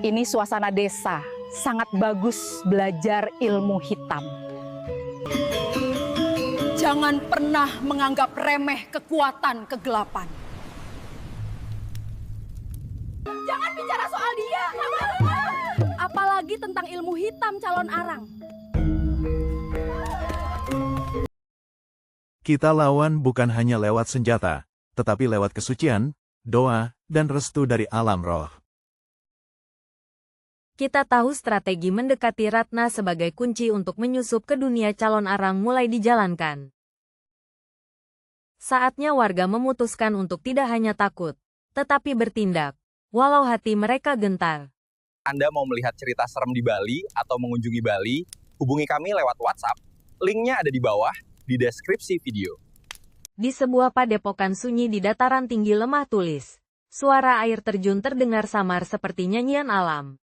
Ini suasana desa, sangat bagus belajar ilmu hitam. Jangan pernah menganggap remeh kekuatan kegelapan. Jangan bicara soal dia. Apalagi tentang ilmu hitam calon arang. Kita lawan bukan hanya lewat senjata, tetapi lewat kesucian, doa, dan restu dari alam roh. Kita tahu strategi mendekati Ratna sebagai kunci untuk menyusup ke dunia calon arang mulai dijalankan. Saatnya warga memutuskan untuk tidak hanya takut, tetapi bertindak, walau hati mereka gentar. Anda mau melihat cerita serem di Bali atau mengunjungi Bali, hubungi kami lewat WhatsApp. Linknya ada di bawah, di deskripsi video. Di sebuah padepokan sunyi di dataran tinggi Lemah Tulis, suara air terjun terdengar samar seperti nyanyian alam.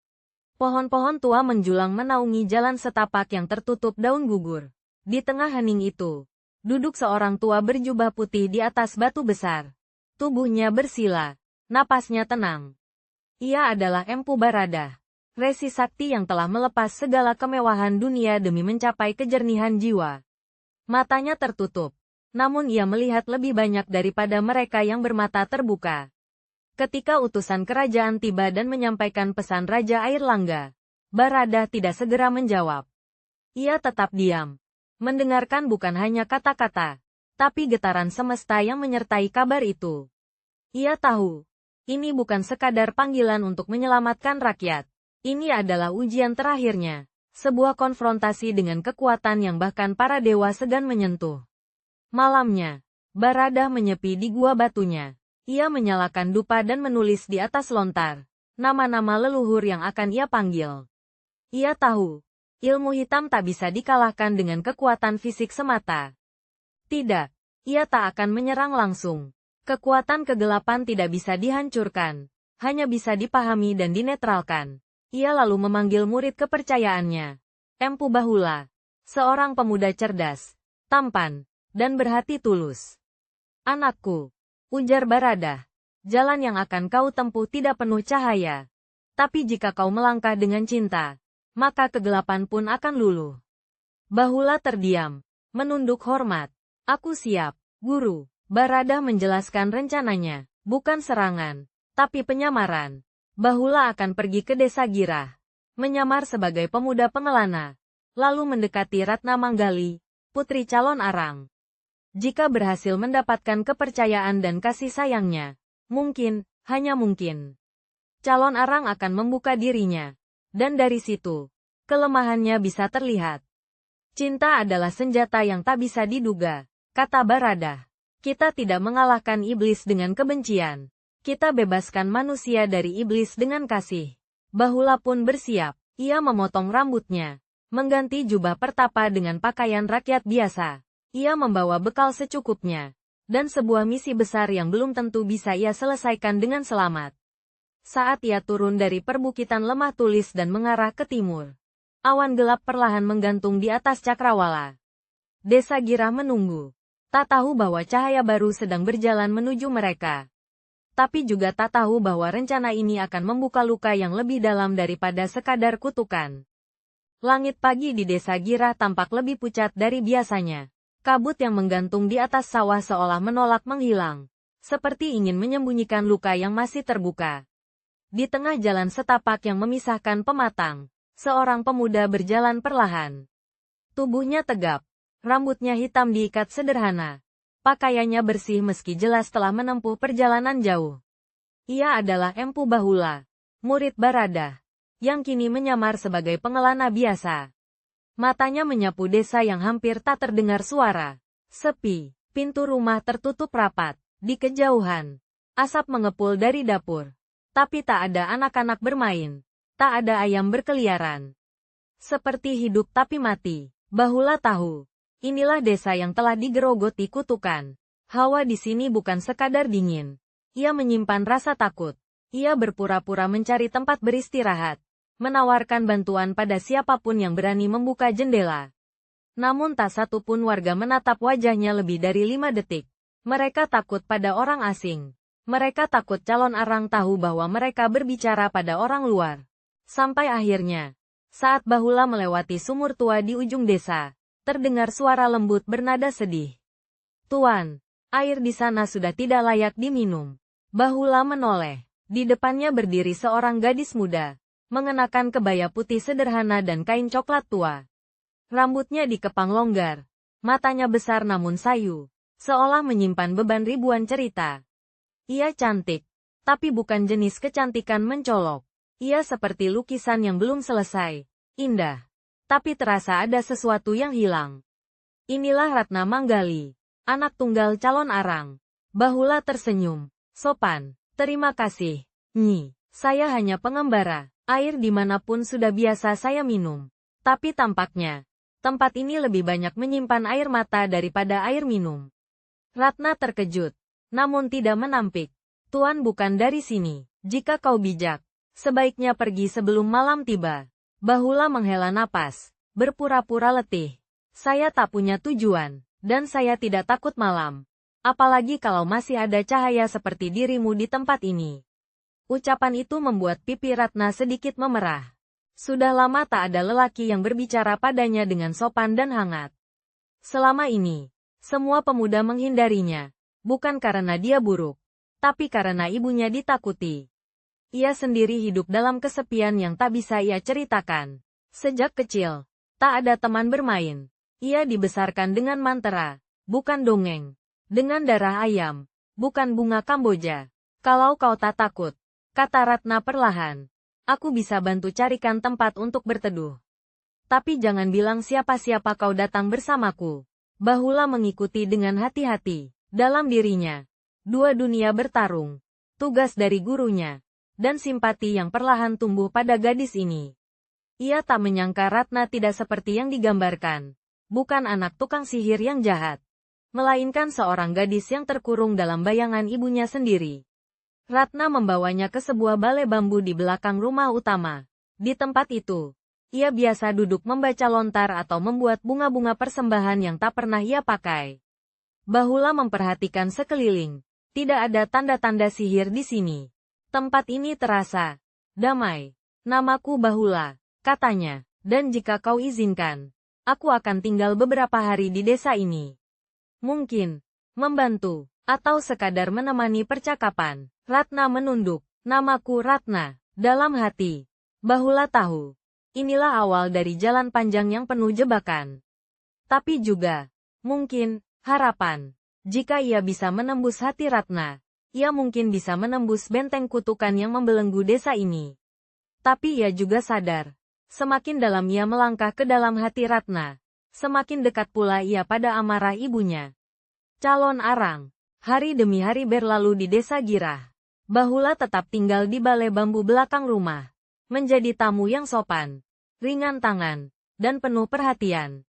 Pohon-pohon tua menjulang menaungi jalan setapak yang tertutup daun gugur. Di tengah hening itu, duduk seorang tua berjubah putih di atas batu besar. Tubuhnya bersila, napasnya tenang. Ia adalah Empu Baradah, resi sakti yang telah melepas segala kemewahan dunia demi mencapai kejernihan jiwa. Matanya tertutup, namun ia melihat lebih banyak daripada mereka yang bermata terbuka. Ketika utusan kerajaan tiba dan menyampaikan pesan Raja Airlangga, Baradah tidak segera menjawab. Ia tetap diam, mendengarkan bukan hanya kata-kata, tapi getaran semesta yang menyertai kabar itu. Ia tahu, ini bukan sekadar panggilan untuk menyelamatkan rakyat. Ini adalah ujian terakhirnya, sebuah konfrontasi dengan kekuatan yang bahkan para dewa segan menyentuh. Malamnya, Baradah menyepi di gua batunya. Ia menyalakan dupa dan menulis di atas lontar nama-nama leluhur yang akan ia panggil. Ia tahu, ilmu hitam tak bisa dikalahkan dengan kekuatan fisik semata. Tidak, ia tak akan menyerang langsung. Kekuatan kegelapan tidak bisa dihancurkan, hanya bisa dipahami dan dinetralkan. Ia lalu memanggil murid kepercayaannya, Empu Bahula, seorang pemuda cerdas, tampan, dan berhati tulus. Anakku, ujar Baradah, jalan yang akan kau tempuh tidak penuh cahaya. Tapi jika kau melangkah dengan cinta, maka kegelapan pun akan luluh. Bahula terdiam, menunduk hormat. Aku siap, guru. Baradah menjelaskan rencananya, bukan serangan, tapi penyamaran. Bahula akan pergi ke desa Girah, menyamar sebagai pemuda pengelana, lalu mendekati Ratna Manggali, putri calon arang. Jika berhasil mendapatkan kepercayaan dan kasih sayangnya, mungkin, hanya mungkin, calon arang akan membuka dirinya. Dan dari situ, kelemahannya bisa terlihat. Cinta adalah senjata yang tak bisa diduga, kata Baradah. Kita tidak mengalahkan iblis dengan kebencian. Kita bebaskan manusia dari iblis dengan kasih. Bahula pun bersiap. Ia memotong rambutnya, mengganti jubah pertapa dengan pakaian rakyat biasa. Ia membawa bekal secukupnya, dan sebuah misi besar yang belum tentu bisa ia selesaikan dengan selamat. Saat ia turun dari perbukitan Lemah Tulis dan mengarah ke timur, awan gelap perlahan menggantung di atas cakrawala. Desa Girah menunggu, tak tahu bahwa cahaya baru sedang berjalan menuju mereka. Tapi juga tak tahu bahwa rencana ini akan membuka luka yang lebih dalam daripada sekadar kutukan. Langit pagi di desa Girah tampak lebih pucat dari biasanya. Kabut yang menggantung di atas sawah seolah menolak menghilang, seperti ingin menyembunyikan luka yang masih terbuka. Di tengah jalan setapak yang memisahkan pematang, seorang pemuda berjalan perlahan. Tubuhnya tegap, rambutnya hitam diikat sederhana. Pakaiannya bersih meski jelas telah menempuh perjalanan jauh. Ia adalah Empu Bahula, murid Baradah, yang kini menyamar sebagai pengelana biasa. Matanya menyapu desa yang hampir tak terdengar suara. Sepi, pintu rumah tertutup rapat. Di kejauhan, asap mengepul dari dapur. Tapi tak ada anak-anak bermain. Tak ada ayam berkeliaran. Seperti hidup tapi mati. Bahula tahu. Inilah desa yang telah digerogoti kutukan. Hawa di sini bukan sekadar dingin. Ia menyimpan rasa takut. Ia berpura-pura mencari tempat beristirahat, menawarkan bantuan pada siapapun yang berani membuka jendela. Namun tak satu pun warga menatap wajahnya lebih dari 5 detik. Mereka takut pada orang asing. Mereka takut calon arang tahu bahwa mereka berbicara pada orang luar. Sampai akhirnya, saat Bahula melewati sumur tua di ujung desa, terdengar suara lembut bernada sedih. "Tuan, air di sana sudah tidak layak diminum." Bahula menoleh. Di depannya berdiri seorang gadis muda, mengenakan kebaya putih sederhana dan kain coklat tua. Rambutnya dikepang longgar, matanya besar namun sayu, seolah menyimpan beban ribuan cerita. Ia cantik, tapi bukan jenis kecantikan mencolok. Ia seperti lukisan yang belum selesai, indah, tapi terasa ada sesuatu yang hilang. Inilah Ratna Manggali, anak tunggal calon arang. Bahula tersenyum, sopan. "Terima kasih, Nyi. Saya hanya pengembara. Air dimanapun sudah biasa saya minum. Tapi tampaknya, tempat ini lebih banyak menyimpan air mata daripada air minum." Ratna terkejut, namun tidak menampik. "Tuan bukan dari sini. Jika kau bijak, sebaiknya pergi sebelum malam tiba." Bahula menghela napas, berpura-pura letih. "Saya tak punya tujuan, dan saya tidak takut malam. Apalagi kalau masih ada cahaya seperti dirimu di tempat ini." Ucapan itu membuat pipi Ratna sedikit memerah. Sudah lama tak ada lelaki yang berbicara padanya dengan sopan dan hangat. Selama ini, semua pemuda menghindarinya, bukan karena dia buruk, tapi karena ibunya ditakuti. Ia sendiri hidup dalam kesepian yang tak bisa ia ceritakan. Sejak kecil, tak ada teman bermain. Ia dibesarkan dengan mantra, bukan dongeng. Dengan darah ayam, bukan bunga Kamboja. "Kalau kau tak takut," kata Ratna perlahan, "aku bisa bantu carikan tempat untuk berteduh. Tapi jangan bilang siapa-siapa kau datang bersamaku." Bahula mengikuti dengan hati-hati. Dalam dirinya, dua dunia bertarung, tugas dari gurunya, dan simpati yang perlahan tumbuh pada gadis ini. Ia tak menyangka Ratna tidak seperti yang digambarkan. Bukan anak tukang sihir yang jahat, melainkan seorang gadis yang terkurung dalam bayangan ibunya sendiri. Ratna membawanya ke sebuah balai bambu di belakang rumah utama. Di tempat itu, ia biasa duduk membaca lontar atau membuat bunga-bunga persembahan yang tak pernah ia pakai. Bahula memperhatikan sekeliling. Tidak ada tanda-tanda sihir di sini. Tempat ini terasa damai. "Namaku Bahula," katanya, "dan jika kau izinkan, aku akan tinggal beberapa hari di desa ini. Mungkin membantu, atau sekadar menemani percakapan." Ratna menunduk. "Namaku Ratna." Dalam hati, Bahula tahu, inilah awal dari jalan panjang yang penuh jebakan. Tapi juga, mungkin, harapan. Jika ia bisa menembus hati Ratna, ia mungkin bisa menembus benteng kutukan yang membelenggu desa ini. Tapi ia juga sadar, semakin dalam ia melangkah ke dalam hati Ratna, semakin dekat pula ia pada amarah ibunya. Calon arang. Hari demi hari berlalu di desa Girah. Bahula tetap tinggal di balai bambu belakang rumah. Menjadi tamu yang sopan, ringan tangan, dan penuh perhatian.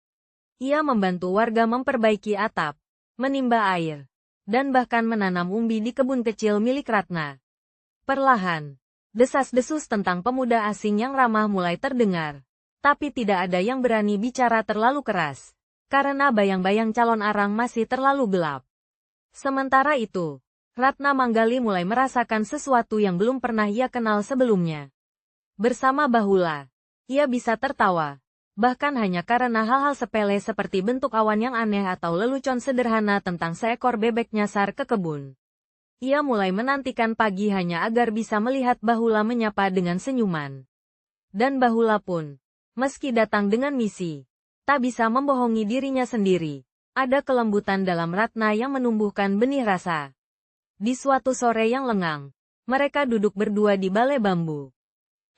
Ia membantu warga memperbaiki atap, menimba air, dan bahkan menanam umbi di kebun kecil milik Ratna. Perlahan, desas-desus tentang pemuda asing yang ramah mulai terdengar. Tapi tidak ada yang berani bicara terlalu keras, karena bayang-bayang calon arang masih terlalu gelap. Sementara itu, Ratna Manggali mulai merasakan sesuatu yang belum pernah ia kenal sebelumnya. Bersama Bahula, ia bisa tertawa, bahkan hanya karena hal-hal sepele seperti bentuk awan yang aneh atau lelucon sederhana tentang seekor bebek nyasar ke kebun. Ia mulai menantikan pagi hanya agar bisa melihat Bahula menyapa dengan senyuman. Dan Bahula pun, meski datang dengan misi, tak bisa membohongi dirinya sendiri. Ada kelembutan dalam Ratna yang menumbuhkan benih rasa. Di suatu sore yang lengang, mereka duduk berdua di balai bambu.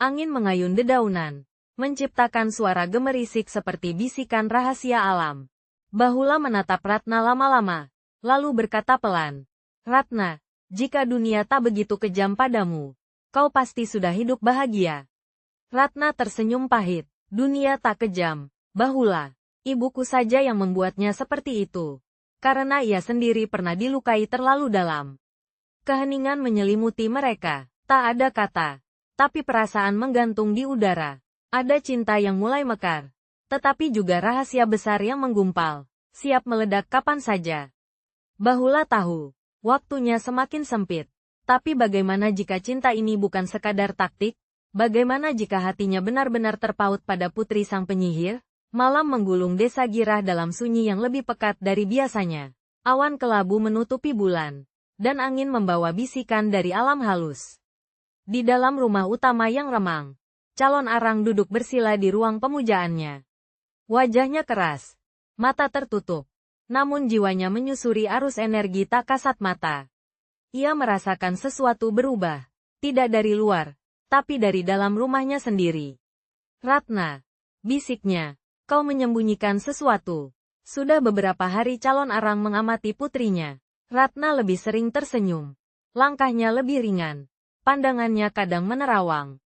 Angin mengayun dedaunan, menciptakan suara gemerisik seperti bisikan rahasia alam. Bahula menatap Ratna lama-lama, lalu berkata pelan, "Ratna, jika dunia tak begitu kejam padamu, kau pasti sudah hidup bahagia." Ratna tersenyum pahit. "Dunia tak kejam, Bahula. Ibuku saja yang membuatnya seperti itu. Karena ia sendiri pernah dilukai terlalu dalam." Keheningan menyelimuti mereka. Tak ada kata, tapi perasaan menggantung di udara. Ada cinta yang mulai mekar, tetapi juga rahasia besar yang menggumpal, siap meledak kapan saja. Bahula tahu, waktunya semakin sempit. Tapi bagaimana jika cinta ini bukan sekadar taktik, Bagaimana jika hatinya benar-benar terpaut pada putri sang penyihir? Malam menggulung desa Girah dalam sunyi yang lebih pekat dari biasanya. Awan kelabu menutupi bulan, dan angin membawa bisikan dari alam halus. Di dalam rumah utama yang remang, calon arang duduk bersila di ruang pemujaannya. Wajahnya keras, mata tertutup, namun jiwanya menyusuri arus energi tak kasat mata. Ia merasakan sesuatu berubah, tidak dari luar, tapi dari dalam rumahnya sendiri. Ratna, bisiknya, kau menyembunyikan sesuatu. Sudah beberapa hari calon arang mengamati putrinya. Ratna lebih sering tersenyum. Langkahnya lebih ringan. Pandangannya kadang menerawang.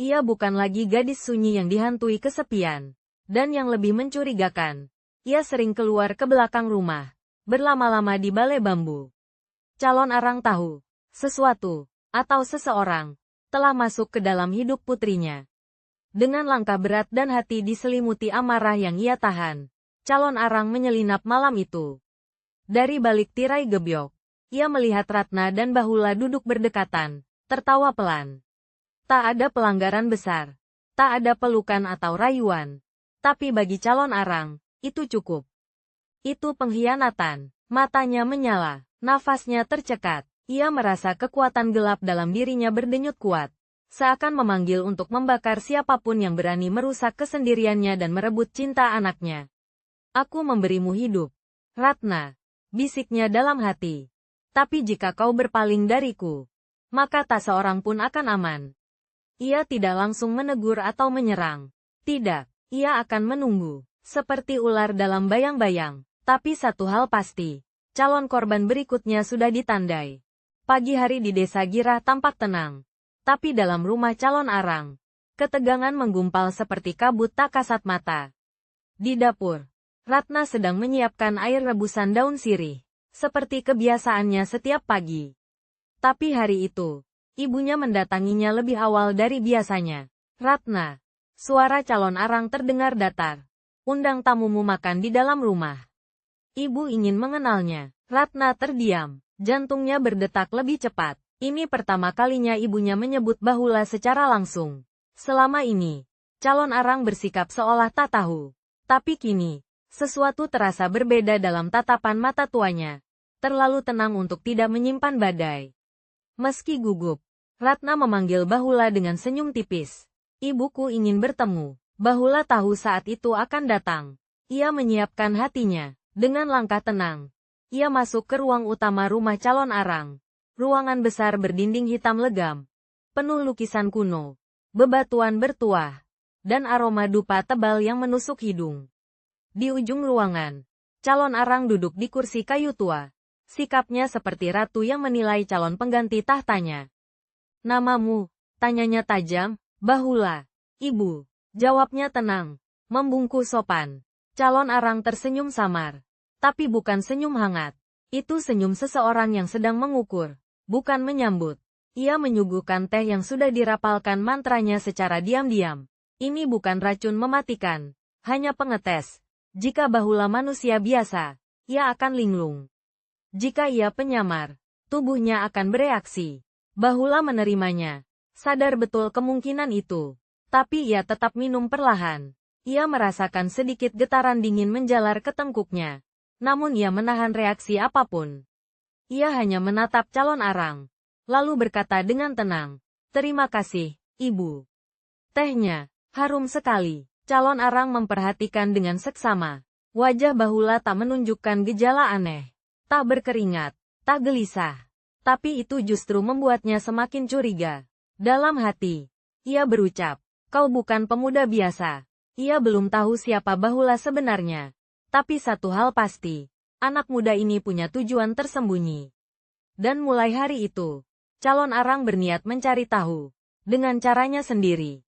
Ia bukan lagi gadis sunyi yang dihantui kesepian. Dan yang lebih mencurigakan, ia sering keluar ke belakang rumah, berlama-lama di balai bambu. Calon arang tahu, sesuatu, atau seseorang, telah masuk ke dalam hidup putrinya. Dengan langkah berat dan hati diselimuti amarah yang ia tahan, calon arang menyelinap malam itu. Dari balik tirai gebyok, ia melihat Ratna dan Bahula duduk berdekatan, tertawa pelan. Tak ada pelanggaran besar, tak ada pelukan atau rayuan. Tapi bagi calon arang, itu cukup. Itu pengkhianatan. Matanya menyala, nafasnya tercekat. Ia merasa kekuatan gelap dalam dirinya berdenyut kuat. Seakan memanggil untuk membakar siapapun yang berani merusak kesendiriannya dan merebut cinta anaknya. Aku memberimu hidup, Ratna, bisiknya dalam hati. Tapi jika kau berpaling dariku, maka tak seorang pun akan aman. Ia tidak langsung menegur atau menyerang. Tidak. Ia akan menunggu, seperti ular dalam bayang-bayang. Tapi satu hal pasti, calon korban berikutnya sudah ditandai. Pagi hari di desa Girah tampak tenang. Tapi dalam rumah calon arang, ketegangan menggumpal seperti kabut tak kasat mata. Di dapur, Ratna sedang menyiapkan air rebusan daun sirih, seperti kebiasaannya setiap pagi. Tapi hari itu, ibunya mendatanginya lebih awal dari biasanya. Ratna. Suara calon arang terdengar datar. Undang tamumu makan di dalam rumah. Ibu ingin mengenalnya. Ratna terdiam. Jantungnya berdetak lebih cepat. Ini pertama kalinya ibunya menyebut Bahula secara langsung. Selama ini, calon arang bersikap seolah tak tahu. Tapi kini, sesuatu terasa berbeda dalam tatapan mata tuanya. Terlalu tenang untuk tidak menyimpan badai. Meski gugup, Ratna memanggil Bahula dengan senyum tipis. Ibuku ingin bertemu. Bahula tahu saat itu akan datang. Ia menyiapkan hatinya. Dengan langkah tenang, ia masuk ke ruang utama rumah calon arang. Ruangan besar berdinding hitam legam. Penuh lukisan kuno. Bebatuan bertuah. Dan aroma dupa tebal yang menusuk hidung. Di ujung ruangan, calon arang duduk di kursi kayu tua. Sikapnya seperti ratu yang menilai calon pengganti tahtanya. Namamu? Tanyanya tajam. Bahula. Ibu. Jawabnya tenang. Membungkuk sopan. Calon arang tersenyum samar. Tapi bukan senyum hangat. Itu senyum seseorang yang sedang mengukur. Bukan menyambut. Ia menyuguhkan teh yang sudah dirapalkan mantranya secara diam-diam. Ini bukan racun mematikan. Hanya pengetes. Jika Bahula manusia biasa, ia akan linglung. Jika ia penyamar, tubuhnya akan bereaksi. Bahula menerimanya. Sadar betul kemungkinan itu. Tapi ia tetap minum perlahan. Ia merasakan sedikit getaran dingin menjalar ke tengkuknya. Namun ia menahan reaksi apapun. Ia hanya menatap calon arang. Lalu berkata dengan tenang. Terima kasih, Ibu. Tehnya, harum sekali. Calon arang memperhatikan dengan seksama. Wajah Bahula tak menunjukkan gejala aneh. Tak berkeringat, tak gelisah. Tapi itu justru membuatnya semakin curiga. Dalam hati, ia berucap, kau bukan pemuda biasa. Ia belum tahu siapa Bahula sebenarnya. Tapi satu hal pasti, anak muda ini punya tujuan tersembunyi. Dan mulai hari itu, calon arang berniat mencari tahu, dengan caranya sendiri.